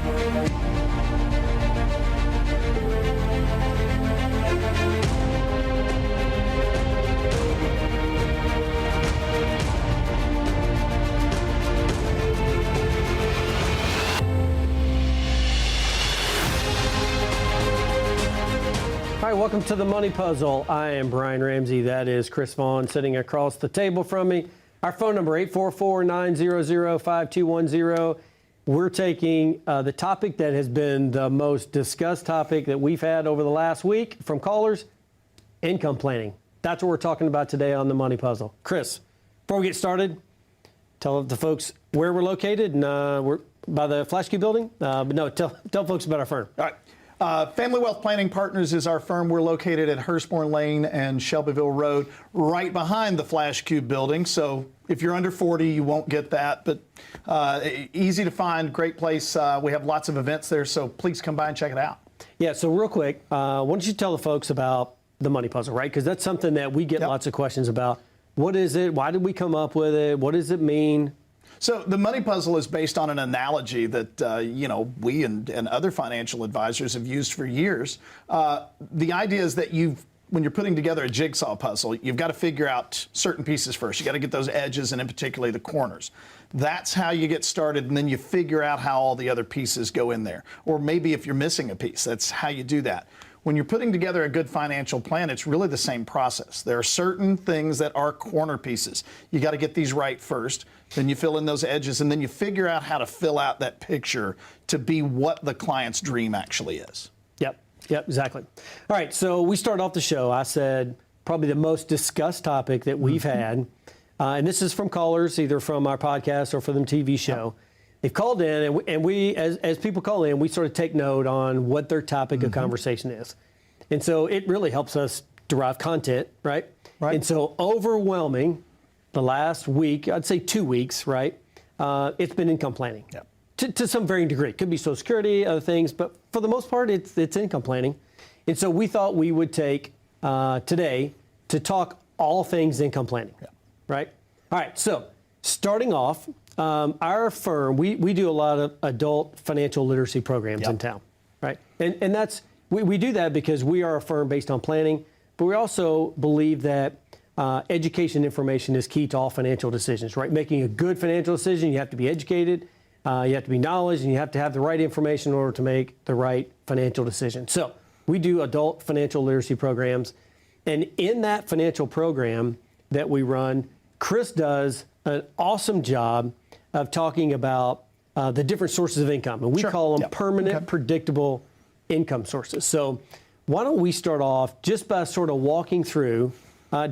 All right, welcome to the Money Puzzle. I am Brian Ramsey. That is Chris Vaughn sitting across the table from me. Our phone number, 844-900-5210. We're taking the topic that has been the most discussed topic that we've had over the last week from callers, income planning. That's what we're talking about today on the Money Puzzle. Chris, before we get started, tell the folks where we're located. And we're by the Flash Cube building. But no, tell folks about our firm. All right. Family Wealth Planning Partners is our firm. We're located at Hurstbourne Lane and Shelbyville Road, right behind the Flash Cube building. So if you're under 40, you won't get that, but easy to find, great place. We have lots of events there, so please come by and check it out. Yeah, so real quick, why don't you tell the folks about the Money Puzzle, right? Because that's something that we get lots of questions about. What is it? Why did we come up with it? What does it mean? So the Money Puzzle is based on an analogy that, we and other financial advisors have used for years. The idea is that when you're putting together a jigsaw puzzle, you've got to figure out certain pieces first. You got to get those edges and in particular the corners. That's how you get started, and then you figure out how all the other pieces go in there. Or maybe if you're missing a piece, that's how you do that. When you're putting together a good financial plan, it's really the same process. There are certain things that are corner pieces. You got to get these right first. Then you fill in those edges, and then you figure out how to fill out that picture to be what the client's dream actually is. Yep, exactly. All right, so we started off the show. I said probably the most discussed topic that we've had, and this is from callers, either from our podcast or from the TV show. They've called in, and we, as people call in, we sort of take note on what their topic of conversation is. And so it really helps us derive content, right? And so overwhelming, the last week, I'd say 2 weeks, right? It's been income planning to some varying degree. It could be Social Security, other things, but for the most part, it's income planning. And so we thought we would take today to talk all things income planning, right? All right, so starting off, our firm, we do a lot of adult financial literacy programs in town, right? And that's, we do that because we are a firm based on planning, but we also believe that education information is key to all financial decisions, right? Making a good financial decision, you have to be educated, you have to be knowledgeable, and you have to have the right information in order to make the right financial decision. So we do adult financial literacy programs, and in that financial program that we run, Chris does an awesome job of talking about the different sources of income, and we call them permanent, predictable income sources. So why don't we start off just by sort of walking through.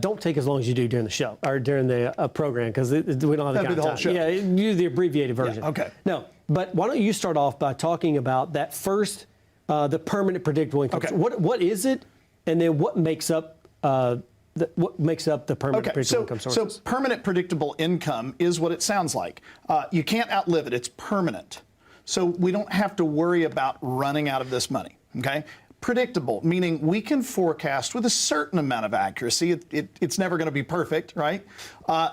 Don't take as long as you do during the show or during the program, because we don't have the kind of time. Yeah, you do the abbreviated version. No, but why don't you start off by talking about that first, the permanent predictable income. What is it, and then what makes up the permanent predictable income sources? So permanent predictable income is what it sounds like. You can't outlive it. It's permanent. So we don't have to worry about running out of this money, okay? Predictable, meaning we can forecast with a certain amount of accuracy. It's never going to be perfect, right?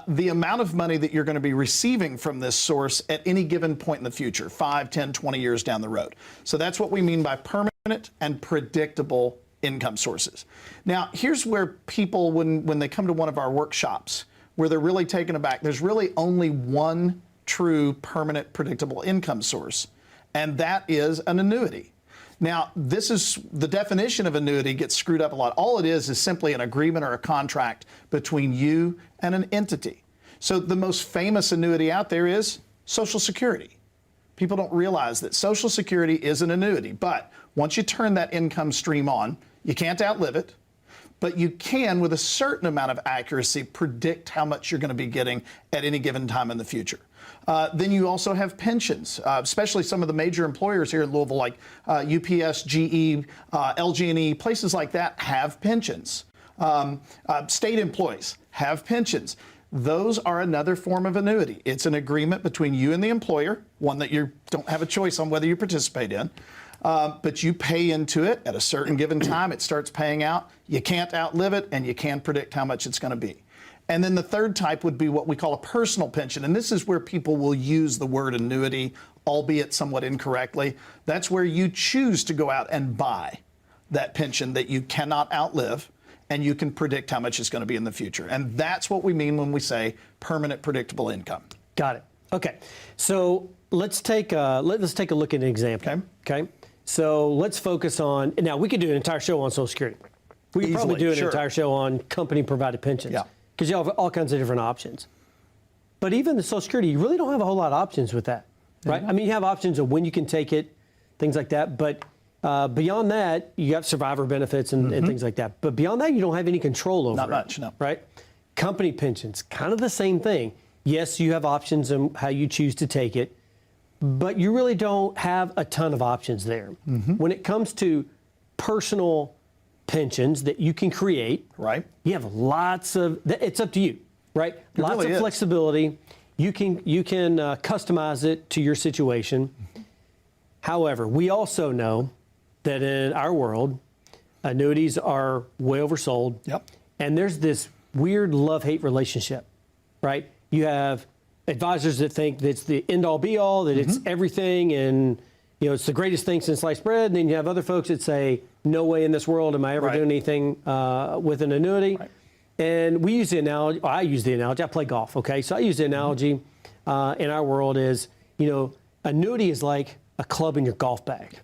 The amount of money that you're going to be receiving from this source at any given point in the future, 5, 10, 20 years down the road. So that's what we mean by permanent and predictable income sources. Now, here's where people, when they come to one of our workshops, where they're really taken aback, there's really only one true permanent predictable income source, and that is an annuity. Now, this is the definition of annuity gets screwed up a lot. All it is simply an agreement or a contract between you and an entity. So the most famous annuity out there is Social Security. People don't realize that Social Security is an annuity, but once you turn that income stream on, you can't outlive it, but you can, with a certain amount of accuracy, predict how much you're going to be getting at any given time in the future. Then you also have pensions, especially some of the major employers here in Louisville, like UPS, GE, LG&E, places like that have pensions. State employees have pensions. Those are another form of annuity. It's an agreement between you and the employer, one that you don't have a choice on whether you participate in. But you pay into it at a certain given time. It starts paying out. You can't outlive it, and you can predict how much it's going to be. And then the third type would be what we call a personal pension. And this is where people will use the word annuity albeit somewhat incorrectly. That's where you choose to go out and buy that pension that you cannot outlive, and you can predict how much it's going to be in the future. And that's what we mean when we say permanent predictable income. Got it. Okay. So let's take a look at an example. Okay. So let's focus on, now we could do an entire show on Social Security. We could probably do an entire show on company provided pensions. Yeah. Because you have all kinds of different options. But even the Social Security, you really don't have a whole lot of options with that, right? Mm-hmm. I mean, you have options of when you can take it, things like that. But beyond that, you got survivor benefits and things like that. But beyond that, you don't have any control over it. Not much, no. Right? Company pensions, kind of the same thing. Yes, you have options on how you choose to take it, but you really don't have a ton of options there. When it comes to personal pensions that you can create, right? You have lots of, it's up to you, right? Lots really of is. flexibility. You can customize it to your situation. However, we also know that in our world, annuities are way oversold. Yep. And there's this weird love-hate relationship, right? You have advisors that think that it's the end-all be-all, that it's everything, and it's the greatest thing since sliced bread. And then you have other folks that say, no way in this world am I ever doing anything with an annuity. Right. And we use the analogy, I use the analogy, I play golf, okay? So I use the analogy in our world is, annuity is like a club in your golf bag,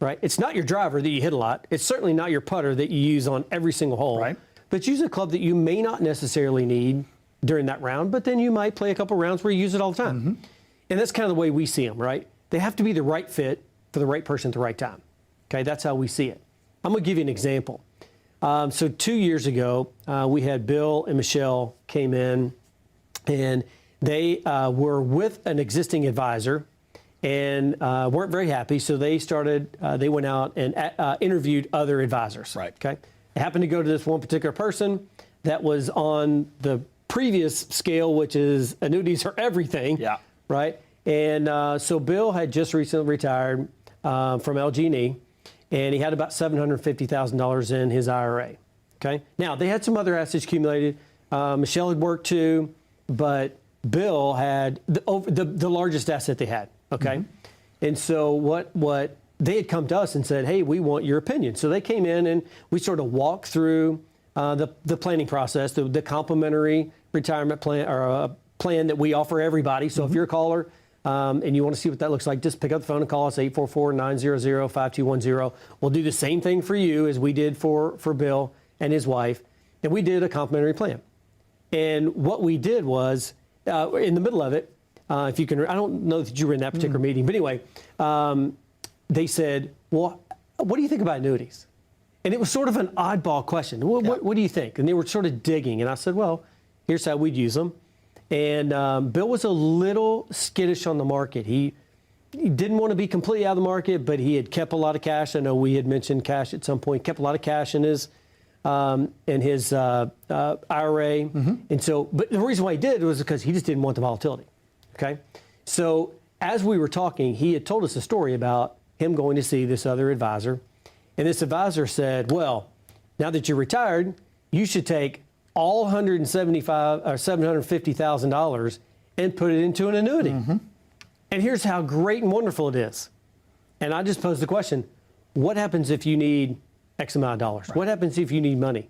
right? It's not your driver that you hit a lot. It's certainly not your putter that you use on every single hole. Right. But use a club that you may not necessarily need during that round, but then you might play a couple rounds where you use it all the time. And that's kind of the way we see them, right? They have to be the right fit for the right person at the right time. Okay, that's how we see it. I'm going to give you an example. So 2 years ago, we had Bill and Michelle came in, and they were with an existing advisor and weren't very happy. So they went out and interviewed other advisors. Right. Okay. They happened to go to this one particular person that was on the previous scale, which is annuities are everything. Yeah. Right. And so Bill had just recently retired from LG&E, and he had about $750,000 in his IRA. Okay. Now they had some other assets accumulated. Michelle had worked too, but Bill had the largest asset they had. Okay. And so what they had come to us and said, hey, we want your opinion. So they came in and we sort of walked through the planning process, the complimentary retirement plan or plan that we offer everybody. So if you're a caller and you want to see what that looks like, just pick up the phone and call us 844-900-5210. We'll do the same thing for you as we did for Bill and his wife. And we did a complimentary plan. And what we did was in the middle of it, if you can, I don't know that you were in that particular meeting, but anyway, they said, well, what do you think about annuities? And it was sort of an oddball question. What do you think? And they were sort of digging. And I said, well, here's how we'd use them. And Bill was a little skittish on the market. He didn't want to be completely out of the market, but he had kept a lot of cash. I know we had mentioned cash at some point, kept a lot of cash in his IRA. And so, but the reason why he did was because he just didn't want the volatility. Okay. So as we were talking, he had told us a story about him going to see this other advisor. And this advisor said, well, now that you're retired, you should take all $750,000 and put it into an annuity. And here's how great and wonderful it is. And I just posed the question, what happens if you need X amount of dollars? Right. What happens if you need money?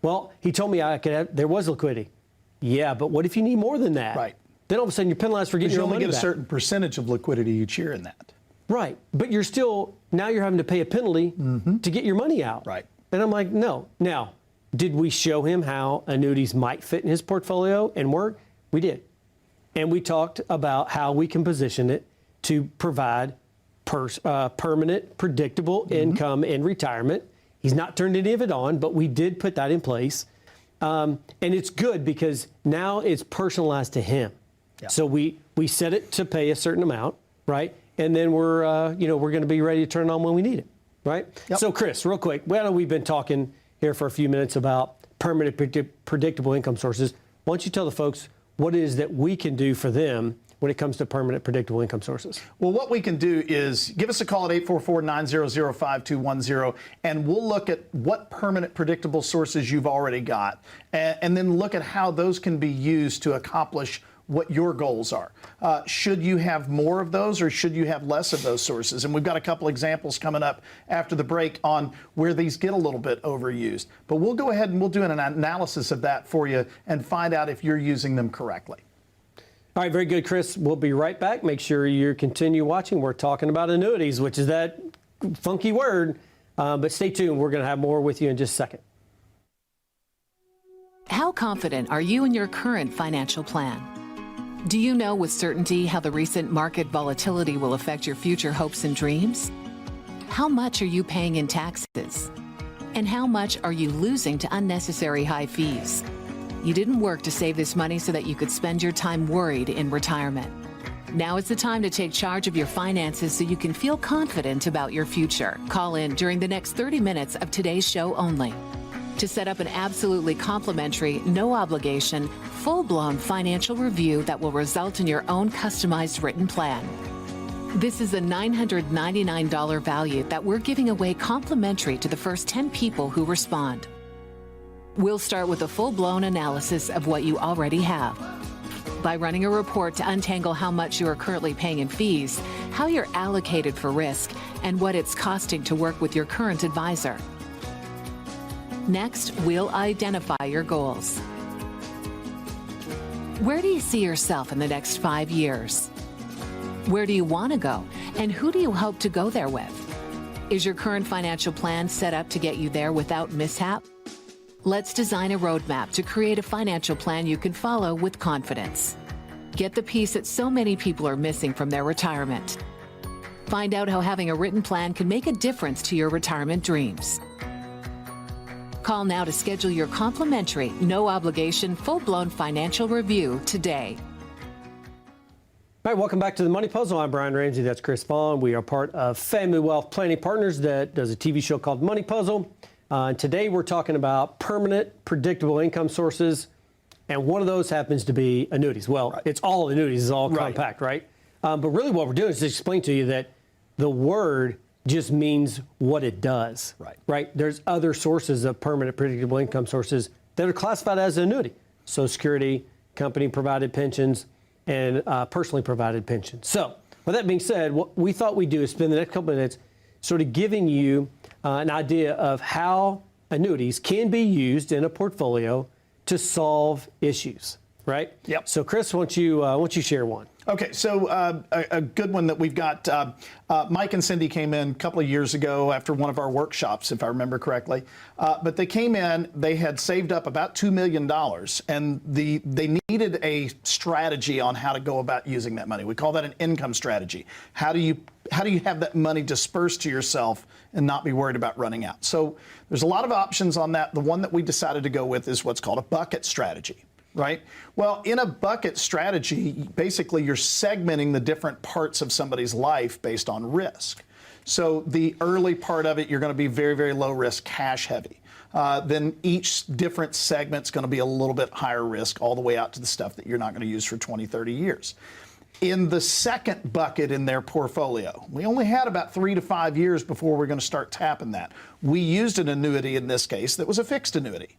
Well, he told me there was liquidity. Yeah, but what if you need more than that? Right. Then all of a sudden you're penalized for getting your own money back. You only get a certain percentage of liquidity each year in that. Right. But you're having to pay a penalty to get your money out. Right. And I'm like, no. Now, did we show him how annuities might fit in his portfolio and work? We did. And we talked about how we can position it to provide permanent, predictable income in retirement. He's not turned any of it on, but we did put that in place. And it's good because now it's personalized to him. Yeah. So we set it to pay a certain amount, right? And then we're going to be ready to turn it on when we need it, right? Yep. So Chris, real quick, well, we've been talking here for a few minutes about permanent predictable income sources. Why don't you tell the folks what it is that we can do for them when it comes to permanent predictable income sources? Well, what we can do is give us a call at 844-900-5210, and we'll look at what permanent predictable sources you've already got, and then look at how those can be used to accomplish what your goals are. Should you have more of those or should you have less of those sources? And we've got a couple examples coming up after the break on where these get a little bit overused. But we'll go ahead and we'll do an analysis of that for you and find out if you're using them correctly. All right, very good, Chris. We'll be right back. Make sure you continue watching. We're talking about annuities, which is that funky word. But stay tuned. We're going to have more with you in just a second. How confident are you in your current financial plan? Do you know with certainty how the recent market volatility will affect your future hopes and dreams? How much are you paying in taxes? And how much are you losing to unnecessary high fees? You didn't work to save this money so that you could spend your time worried in retirement. Now is the time to take charge of your finances so you can feel confident about your future. Call in during the next 30 minutes of today's show only to set up an absolutely complimentary, no obligation, full-blown financial review that will result in your own customized written plan. This is a $999 value that we're giving away complimentary to the first 10 people who respond. We'll start with a full-blown analysis of what you already have, by running a report to untangle how much you are currently paying in fees, how you're allocated for risk, and what it's costing to work with your current advisor. Next, we'll identify your goals. Where do you see yourself in the next 5 years? Where do you want to go, and who do you hope to go there with? Is your current financial plan set up to get you there without mishap? Let's design a roadmap to create a financial plan you can follow with confidence. Get the piece that so many people are missing from their retirement. Find out how having a written plan can make a difference to your retirement dreams. Call now to schedule your complimentary, no obligation, full-blown financial review today. All right, welcome back to the Money Puzzle. I'm Brian Ramsey. That's Chris Vaughn. We are part of Family Wealth Planning Partners that does a TV show called Money Puzzle. And today we're talking about permanent, predictable income sources. And one of those happens to be annuities. Well, right. It's all annuities. It's all compact, right? But really what we're doing is to explain to you that the word just means what it does. Right? There's other sources of permanent, predictable income sources that are classified as an annuity. Social Security, company-provided pensions, and personally provided pensions. So, with that being said, what we thought we'd do is spend the next couple of minutes sort of giving you an idea of how annuities can be used in a portfolio to solve issues, right? Yep. So, Chris, why don't you share one? Okay, so a good one that we've got, Mike and Cindy came in a couple of years ago after one of our workshops, if I remember correctly. But they came in, they had saved up about $2 million, and they needed a strategy on how to go about using that money. We call that an income strategy. How do you have that money dispersed to yourself and not be worried about running out? So there's a lot of options on that. The one that we decided to go with is what's called a bucket strategy. Right? Well, in a bucket strategy, basically you're segmenting the different parts of somebody's life based on risk. So the early part of it, you're going to be very, very low risk, cash heavy. Then each different segment's going to be a little bit higher risk all the way out to the stuff that you're not going to use for 20, 30 years. In the second bucket in their portfolio, we only had about 3 to 5 years before we're going to start tapping that. We used an annuity in this case that was a fixed annuity.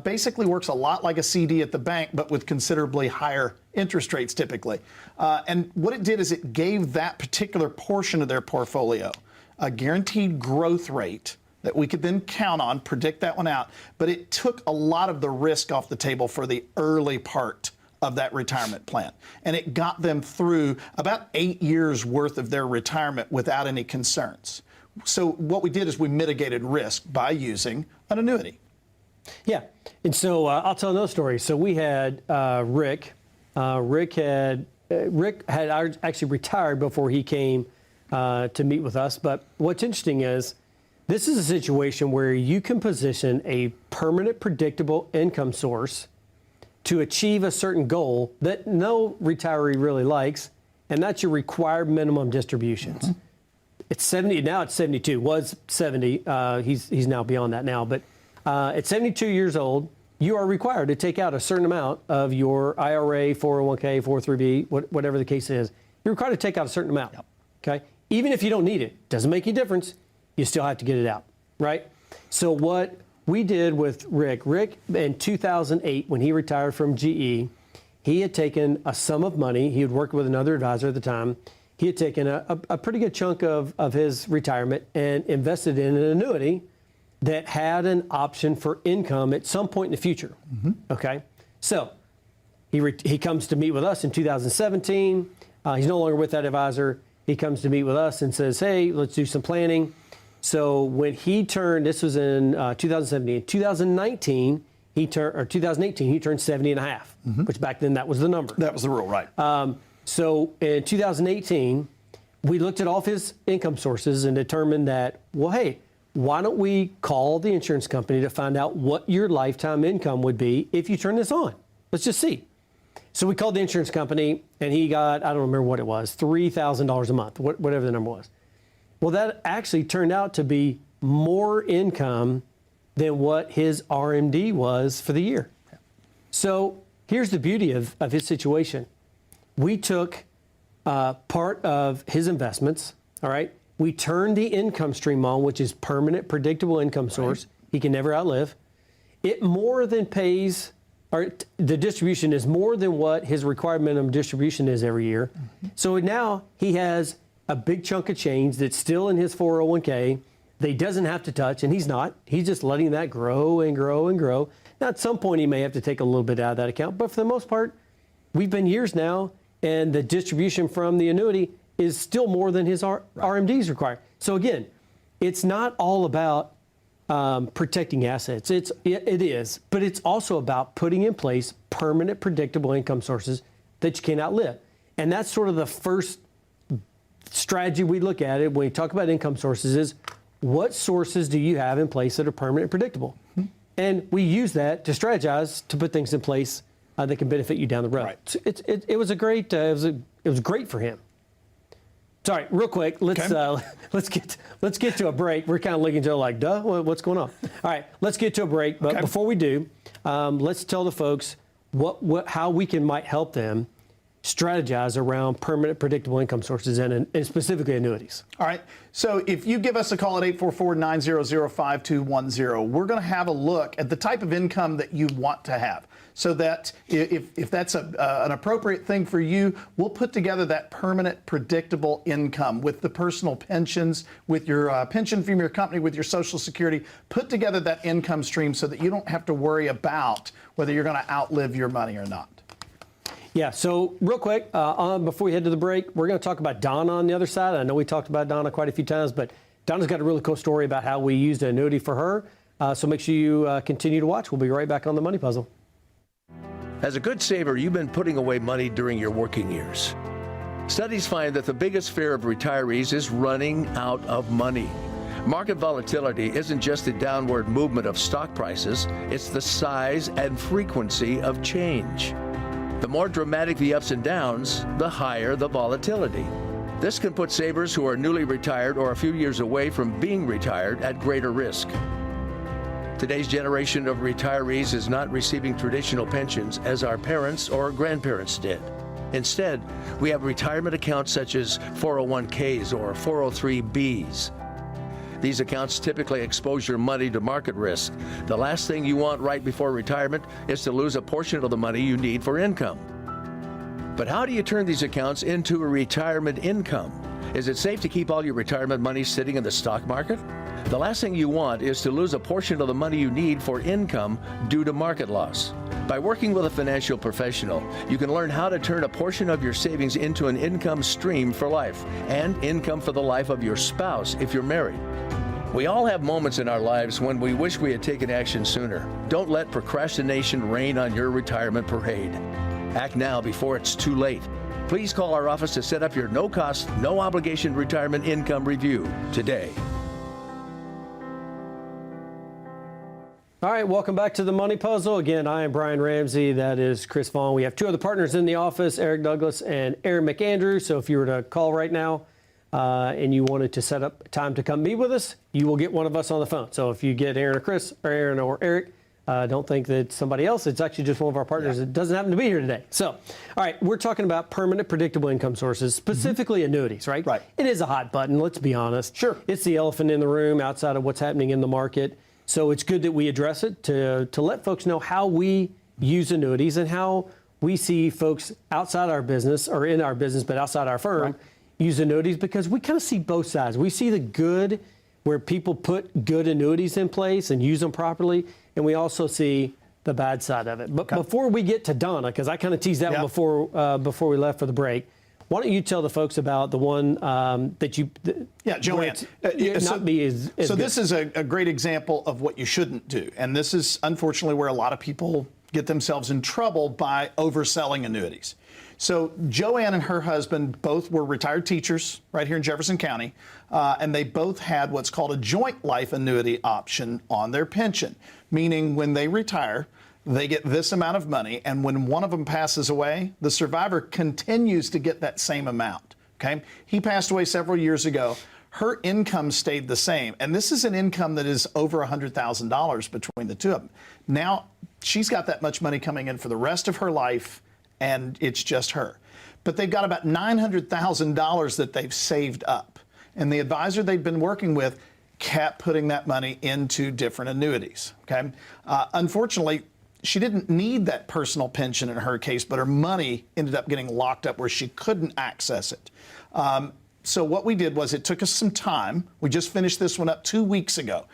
Basically works a lot like a CD at the bank, but with considerably higher interest rates typically. And what it did is it gave that particular portion of their portfolio a guaranteed growth rate that we could then count on, predict that one out, but it took a lot of the risk off the table for the early part of that retirement plan. And it got them through about 8 years worth of their retirement without any concerns. So what we did is we mitigated risk by using an annuity. Yeah, and so I'll tell another story. So we had Rick. Rick had actually retired before he came to meet with us. But what's interesting is this is a situation where you can position a permanent, predictable income source to achieve a certain goal that no retiree really likes, and that's your required minimum distributions. Mm-hmm. It's 70 now. It's 72. Was 70. He's now beyond that now, but. At 72 years old, you are required to take out a certain amount of your IRA, 401k, 403b, whatever the case is. You're required to take out a certain amount, okay? Even if you don't need it, doesn't make any difference, you still have to get it out, right? So what we did with Rick in 2008, when he retired from GE, he had taken a sum of money. He had worked with another advisor at the time. He had taken a pretty good chunk of his retirement and invested in an annuity that had an option for income at some point in the future. Okay, so he comes to meet with us in 2017. He's no longer with that advisor. He comes to meet with us and says, hey, let's do some planning. So when he turned, this was in 2017, 2019, he turned, or 2018, he turned 70 and a half, which back then that was the number. That was the rule, right? So in 2018, we looked at all of his income sources and determined that, well, hey, why don't we call the insurance company to find out what your lifetime income would be if you turn this on? Let's just see. So we called the insurance company, and he got, I don't remember what it was, $3,000 a month, whatever the number was. Well, that actually turned out to be more income than what his RMD was for the year. So here's the beauty of his situation. We took part of his investments, all right? We turned the income stream on, which is permanent, predictable income source. He can never outlive. It more than pays, or the distribution is more than what his required minimum distribution is every year. So now he has a big chunk of change that's still in his 401k that he doesn't have to touch, and he's not. He's just letting that grow and grow and grow. Now, at some point, he may have to take a little bit out of that account, but for the most part, we've been years now, and the distribution from the annuity is still more than his RMDs require. So again, it's not all about protecting assets. It is, but it's also about putting in place permanent, predictable income sources that you can't outlive. And that's sort of the first strategy we look at it when we talk about income sources is what sources do you have in place that are permanent and predictable? And we use that to strategize to put things in place that can benefit you down the road. Right. So it was a great, it was great for him. Sorry, real quick, let's get to a break. We're kind of looking at each other like, duh, what's going on? All right, let's get to a break. But before we do, let's tell the folks how we might help them strategize around permanent, predictable income sources and specifically annuities. All right. So if you give us a call at 844-900-5210, we're going to have a look at the type of income that you want to have. So that if that's an appropriate thing for you, we'll put together that permanent, predictable income with the personal pensions, with your pension from your company, with your Social Security. Put together that income stream so that you don't have to worry about whether you're going to outlive your money or not. Yeah, so real quick, before we head to the break, we're going to talk about Donna on the other side. I know we talked about Donna quite a few times, but Donna's got a really cool story about how we used an annuity for her. So make sure you continue to watch. We'll be right back on The Money Puzzle. As a good saver, you've been putting away money during your working years. Studies find that the biggest fear of retirees is running out of money. Market volatility isn't just the downward movement of stock prices, it's the size and frequency of change. The more dramatic the ups and downs, the higher the volatility. This can put savers who are newly retired or a few years away from being retired at greater risk. Today's generation of retirees is not receiving traditional pensions as our parents or grandparents did. Instead, we have retirement accounts such as 401ks or 403bs. These accounts typically expose your money to market risk. The last thing you want right before retirement is to lose a portion of the money you need for income. But how do you turn these accounts into a retirement income? Is it safe to keep all your retirement money sitting in the stock market? The last thing you want is to lose a portion of the money you need for income due to market loss. By working with a financial professional, you can learn how to turn a portion of your savings into an income stream for life and income for the life of your spouse if you're married. We all have moments in our lives when we wish we had taken action sooner. Don't let procrastination reign on your retirement parade. Act now before it's too late. Please call our office to set up your no-cost, no-obligation retirement income review today. All right, welcome back to The Money Puzzle. Again, I am Brian Ramsey. That is Chris Vaughn. We have two other partners in the office, Eric Douglas and Aaron McAndrew. So if you were to call right now and you wanted to set up time to come meet with us, you will get one of us on the phone. So if you get Aaron or Chris, or Aaron or Eric, don't think that somebody else. It's actually just one of our partners that doesn't happen to be here today. So, all right, we're talking about permanent, predictable income sources, specifically annuities, right? Right. It is a hot button, let's be honest. Sure. It's the elephant in the room outside of what's happening in the market. So it's good that we address it to let folks know how we use annuities and how we see folks outside our business or in our business, but outside our firm, use annuities because we kind of see both sides. We see the good where people put good annuities in place and use them properly, and we also see the bad side of it. But before we get to Donna, because I kind of teased that one before we left for the break, why don't you tell the folks about the one that you... Joanne. So this is a great example of what you shouldn't do. And this is unfortunately where a lot of people get themselves in trouble by overselling annuities. So Joanne and her husband both were retired teachers right here in Jefferson County, and they both had what's called a joint life annuity option on their pension, meaning when they retire, they get this amount of money, and when one of them passes away, the survivor continues to get that same amount, okay? He passed away several years ago. Her income stayed the same, and this is an income that is over $100,000 between the two of them. Now, she's got that much money coming in for the rest of her life, and it's just her. But they've got about $900,000 that they've saved up, and the advisor they've been working with kept putting that money into different annuities, okay? Unfortunately, she didn't need that personal pension in her case, but her money ended up getting locked up where she couldn't access it. So what we did was it took us some time. We just finished this one up 2 weeks ago.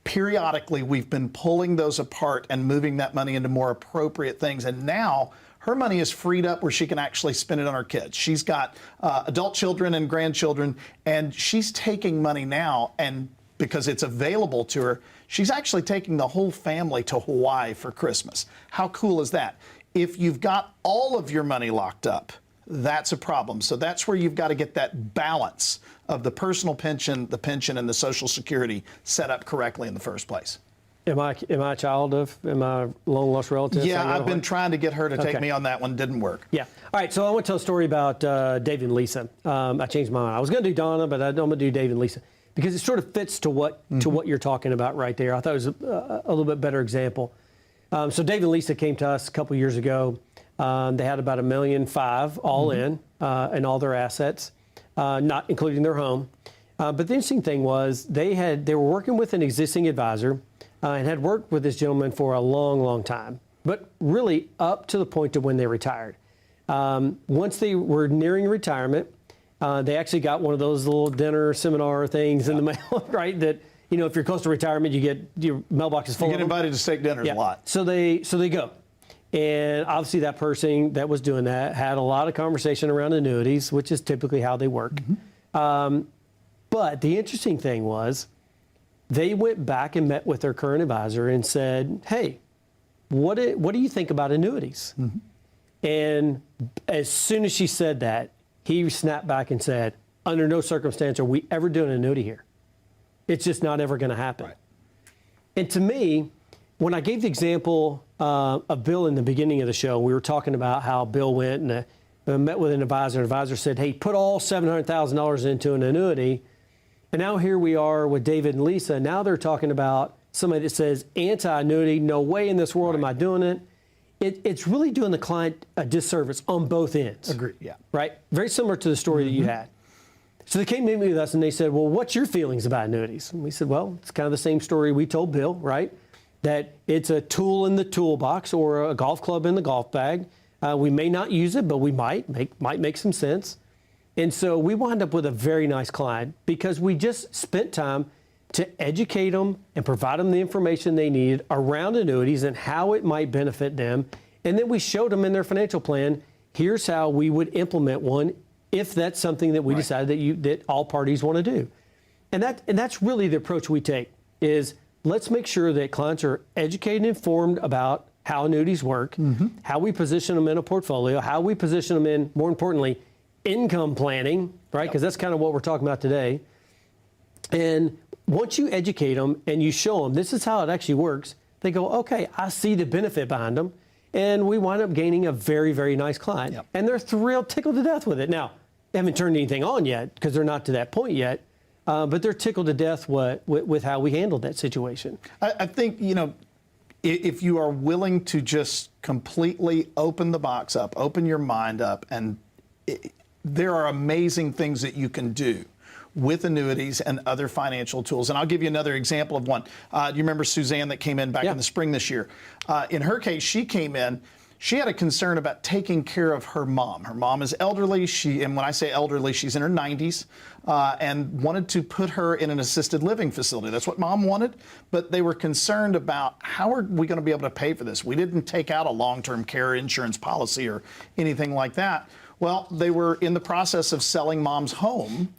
Periodically, we've been pulling those apart and moving that money into more appropriate things. And now her money is freed up where she can actually spend it on her kids. She's got adult children and grandchildren, and she's taking money now, and because it's available to her, she's actually taking the whole family to Hawaii for Christmas. How cool is that? If you've got all of your money locked up, that's a problem. So that's where you've got to get that balance of the personal pension, the pension, and the Social Security set up correctly in the first place. Am I a child of, am I a long-lost relative? Yeah, I've been trying to get her to take me on that one. Didn't work. Yeah. All right, so I want to tell a story about David and Lisa. I changed my mind. I was going to do Donna, but I'm going to do David and Lisa, because it sort of fits to what you're talking about right there. I thought it was a little bit better example. So David and Lisa came to us a couple years ago. They had about $1.5 million all in and all their assets, not including their home. But the interesting thing was they were working with an existing advisor and had worked with this gentleman for a long, long time, but really up to the point of when they retired. Once they were nearing retirement, they actually got one of those little dinner seminar things in the mail, right? That, you know, if you're close to retirement, you get your mailbox is full. You get invited to steak dinners a lot. So they go. And obviously that person that was doing that had a lot of conversation around annuities, which is typically how they work. But the interesting thing was they went back and met with their current advisor and said, hey, what do you think about annuities? And as soon as she said that, he snapped back and said, under no circumstance are we ever doing an annuity here. It's just not ever going to happen. Right. And to me, when I gave the example of Bill in the beginning of the show, we were talking about how Bill went and met with an advisor. An advisor said, hey, put all $700,000 into an annuity. And now here we are with David and Lisa. Now they're talking about somebody that says anti-annuity, no way in this world am I doing it. It's really doing the client a disservice on both ends. Agreed, yeah. Right? Very similar to the story that you had. So they came to meet with us and they said, well, what's your feelings about annuities? And we said, well, it's kind of the same story we told Bill, right? That it's a tool in the toolbox or a golf club in the golf bag. We may not use it, but we might make some sense. And so we wound up with a very nice client because we just spent time to educate them and provide them the information they needed around annuities and how it might benefit them. And then we showed them in their financial plan, here's how we would implement one if that's something that we decided that all parties want to do. And that's really the approach we take, is let's make sure that clients are educated and informed about how annuities work, how we position them in a portfolio, how we position them in, more importantly, income planning, right? Because that's kind of what we're talking about today. And once you educate them and you show them this is how it actually works, they go, okay, I see the benefit behind them. And we wind up gaining a very, very nice client. And they're thrilled, tickled to death with it. Now, they haven't turned anything on yet because they're not to that point yet. But they're tickled to death with how we handled that situation. I think, you know, if you are willing to just completely open the box up, open your mind up, and there are amazing things that you can do with annuities and other financial tools. And I'll give you another example of one. Do you remember Suzanne that came in back in the spring this year? In her case, she came in. she had a concern about taking care of her mom. Her mom is elderly. And when I say elderly, she's in her 90s, and wanted to put her in an assisted living facility. That's what mom wanted, but they were concerned about how are we going to be able to pay for this? We didn't take out a long-term care insurance policy or anything like that. Well, they were in the process of selling mom's home.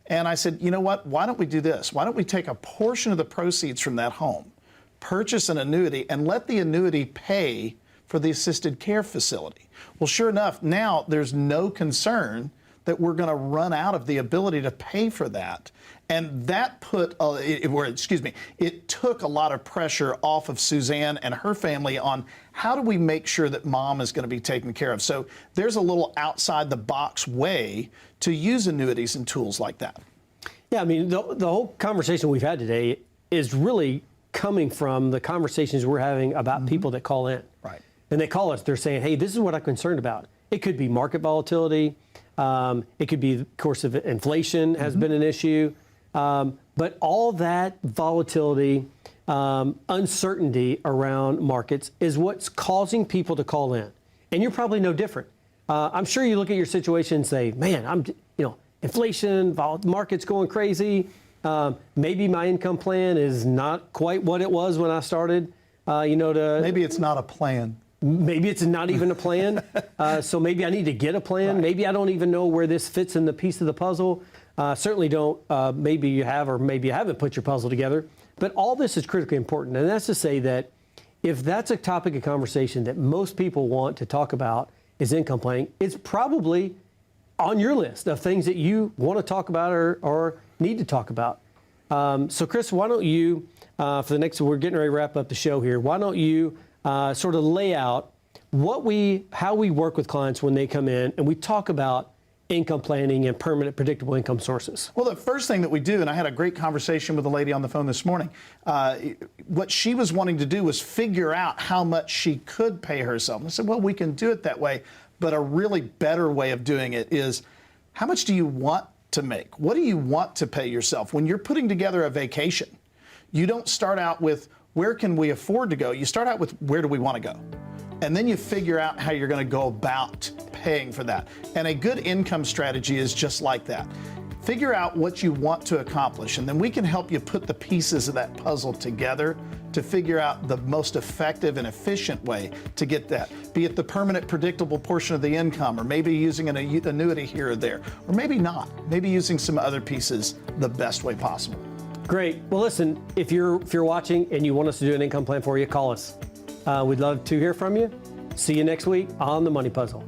And I said, you know what? Why don't we do this? Why don't we take a portion of the proceeds from that home, purchase an annuity, and let the annuity pay for the assisted care facility? Well, sure enough, now there's no concern that we're going to run out of the ability to pay for that. And that it took a lot of pressure off of Suzanne and her family on how do we make sure that mom is going to be taken care of. So there's a little outside the box way to use annuities and tools like that. Yeah, I mean, the whole conversation we've had today is really coming from the conversations we're having about people that call in. Right. And they call us, they're saying, hey, this is what I'm concerned about. It could be market volatility. It could be, of course, if inflation has been an issue. But all that volatility, uncertainty around markets is what's causing people to call in. And you're probably no different. I'm sure you look at your situation and say, man, inflation, market's going crazy. Maybe my income plan is not quite what it was when I started. Maybe it's not a plan. Maybe it's not even a plan. So maybe I need to get a plan. Right. Maybe I don't even know where this fits in the piece of the puzzle. Certainly don't. Maybe you have, or maybe you haven't put your puzzle together. But all this is critically important. And that's to say that if that's a topic of conversation that most people want to talk about is income planning, it's probably on your list of things that you want to talk about or need to talk about. So Chris, why don't you, for the next, we're getting ready to wrap up the show here. Why don't you sort of lay out how we work with clients when they come in and we talk about income planning and permanent predictable income sources? Well, the first thing that we do, and I had a great conversation with a lady on the phone this morning, what she was wanting to do was figure out how much she could pay herself. And I said, well, we can do it that way, but a really better way of doing it is, how much do you want to make? What do you want to pay yourself? When you're putting together a vacation, you don't start out with, where can we afford to go? You start out with, where do we want to go? And then you figure out how you're going to go about paying for that. And a good income strategy is just like that. Figure out what you want to accomplish, and then we can help you put the pieces of that puzzle together to figure out the most effective and efficient way to get that. Be it the permanent predictable portion of the income, or maybe using an annuity here or there, or maybe not. Maybe using some other pieces the best way possible. Great. Well, listen, if you're watching and you want us to do an income plan for you, call us. We'd love to hear from you. See you next week on The Money Puzzle.